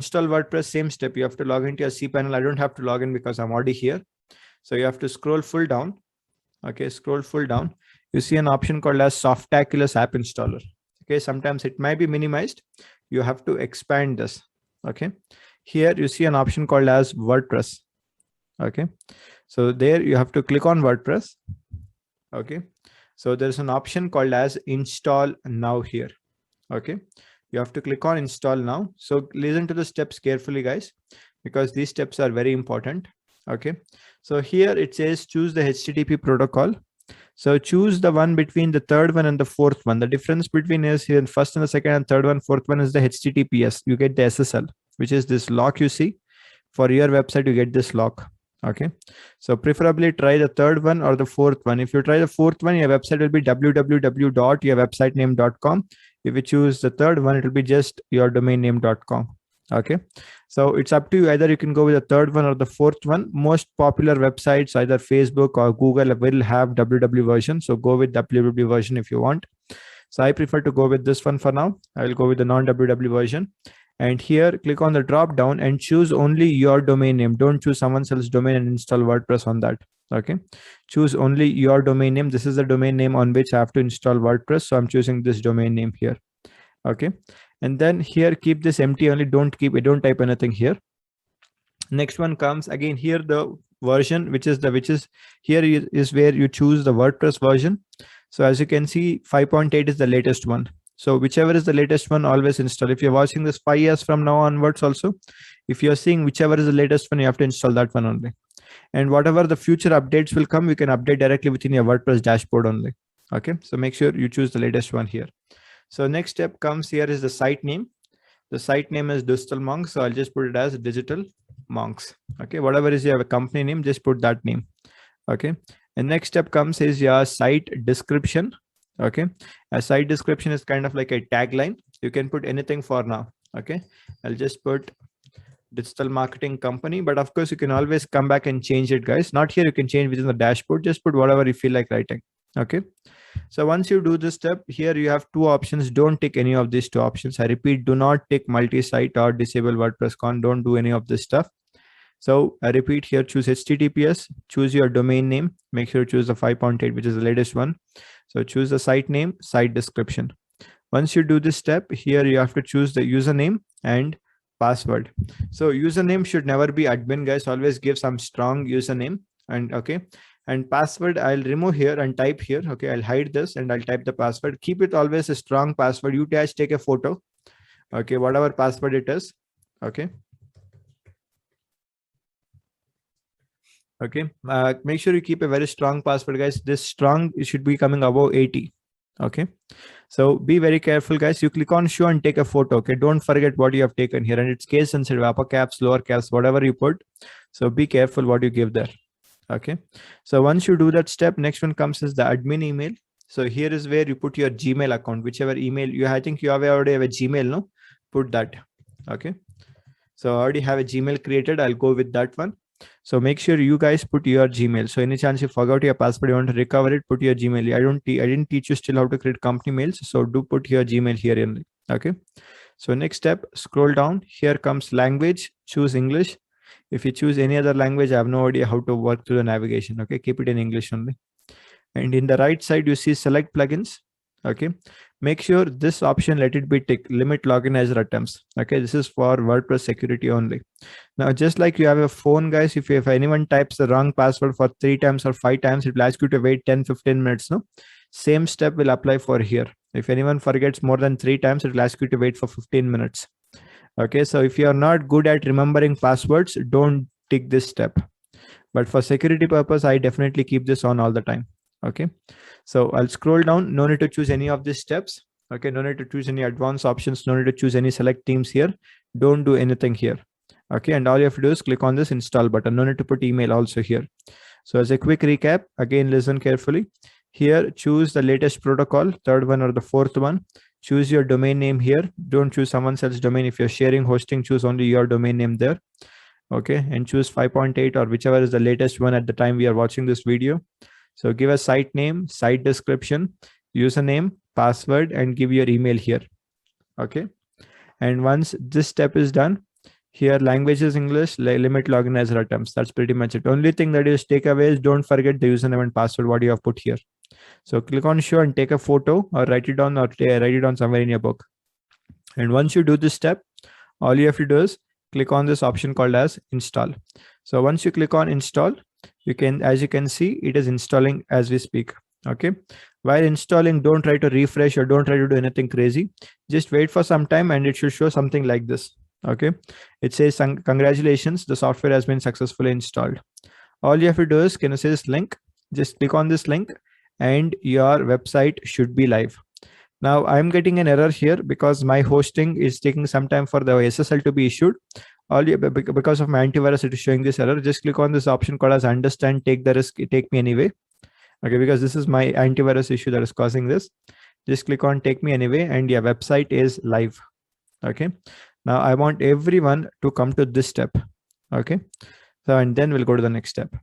install WordPress, same step. You have to log into your cPanel. I don't have to log in because I'm already here. So you have to scroll full down. Okay, scroll full down. You see an option called as Softaculous App Installer. Okay, sometimes it might be minimized. You have to expand this. Okay, here you see an option called as WordPress. Okay, so there you have to click on WordPress. Okay, so there's an option called as Install Now here. Okay, you have to click on Install Now. So listen to the steps carefully, guys, because these steps are very important. Okay, so here it says choose the HTTP protocol. So choose the one between the third one and the fourth one. The difference between is here first and the second and third one, fourth one is the HTTPS. You get the SSL, which is this lock you see. For your website, you get this lock. Okay, so preferably try the third one or the fourth one. If you try the fourth one, your website will be www.yourwebsitename.com. If you choose the third one, it will be just yourdomainname.com. Okay, so it's up to you. Either you can go with the third one or the fourth one. Most popular websites, either Facebook or Google, will have www version. So go with www version if you want. So I prefer to go with this one for now. I will go with the non-www version. And here click on the drop down and choose only your domain name. Don't choose someone else's domain and install WordPress on that. Okay, choose only your domain name. This is the domain name on which I have to install WordPress. So I'm choosing this domain name here. Okay, and then here keep this empty only. Don't type anything here. Next one comes again here, the version, which is here is where you choose the WordPress version. So as you can see, 5.8 is the latest one. So whichever is the latest one, always install. If you're watching this 5 years from now onwards also, if you're seeing whichever is the latest one, you have to install that one only. And whatever the future updates will come, you can update directly within your WordPress dashboard only. Okay, so make sure you choose the latest one here. So next step comes here is the site name. The site name is Digital Monks. So I'll just put it as Digital Monks. Okay, whatever is your company name, just put that name. Okay, and next step comes is your site description. Okay, a site description is kind of like a tagline. You can put anything for now. Okay, I'll just put digital marketing company, but of course you can always come back and change it, guys. Not here, you can change within the dashboard. Just put whatever you feel like writing. Okay, so once you do this step here, you have two options. Don't tick any of these two options. I repeat, do not tick multi-site or disable WordPress con. Don't do any of this stuff. So I repeat here, choose HTTPS, choose your domain name, make sure to choose the 5.8, which is the latest one. So choose the site name, site description. Once you do this step here, you have to choose the username and password. So username should never be admin, guys. Always give some strong username. And okay, and password I'll remove here and type here. Okay, I'll hide this and I'll type the password. Keep it always a strong password. You guys take a photo. Okay, whatever password it is. Okay. Okay, make sure you keep a very strong password, guys. This strong, it should be coming above 80. Okay, so be very careful, guys. You click on show and take a photo. Okay, don't forget what you have taken here, and it's case sensitive, upper caps, lower caps, whatever you put. So be careful what you give there. Okay, so once you do that step, next one comes is the admin email. So here is where you put your Gmail account, whichever email you, I think you already have a Gmail, no? Put that. Okay, so I already have a Gmail created. I'll go with that one. So make sure you guys put your Gmail. So any chance you forgot your password, you want to recover it, put your Gmail. I didn't teach you still how to create company mails. So do put your Gmail here in. Okay. So next step, scroll down. Here comes language. Choose English. If you choose any other language, I have no idea how to work through the navigation. Okay. Keep it in English only. And in the right side, you see select plugins. Okay, make sure this option, let it be tick, limit loginizer attempts. Okay, this is for WordPress security only. Now, just like you have a phone, guys, if anyone types the wrong password for 3 times or 5 times, it will ask you to wait 10-15 minutes. No, same step will apply for here. If anyone forgets more than 3 times, it will ask you to wait for 15 minutes. Okay, so if you are not good at remembering passwords, don't tick this step. But for security purpose, I definitely keep this on all the time. Okay, so I'll scroll down. No need to choose any of these steps. Okay, no need to choose any advanced options. No need to choose any select themes here. Don't do anything here. Okay, and all you have to do is click on this install button. No need to put email also here. So as a quick recap, again, listen carefully. Here, choose the latest protocol, third one or the fourth one. Choose your domain name here. Don't choose someone else's domain. If you're sharing hosting, choose only your domain name there. Okay, and choose 5.8 or whichever is the latest one at the time we are watching this video. So give a site name, site description, username, password, and give your email here. Okay. And once this step is done, Here language is English, limit login as attempts. That's pretty much it. Only thing that is take away is don't forget the username and password what you have put here. So click on show and take a photo or write it down, or write it down somewhere in your book. And once you do this step, all you have to do is click on this option called as install. So once you click on install, you can, as you can see, it is installing as we speak. Okay, while installing, don't try to refresh or don't try to do anything crazy. Just wait for some time and it should show something like this. Okay, it says congratulations, the software has been successfully installed. All you have to do is, can you see this link? Just click on this link and your website should be live. Now I'm getting an error here because my hosting is taking some time for the SSL to be issued. Because of my antivirus, it is showing this error. Just click on this option called as understand, take the risk, take me anyway. Okay, because this is my antivirus issue that is causing this. Just click on take me anyway and your website is live. Okay, now I want everyone to come to this step. Okay, so and then we'll go to the next step.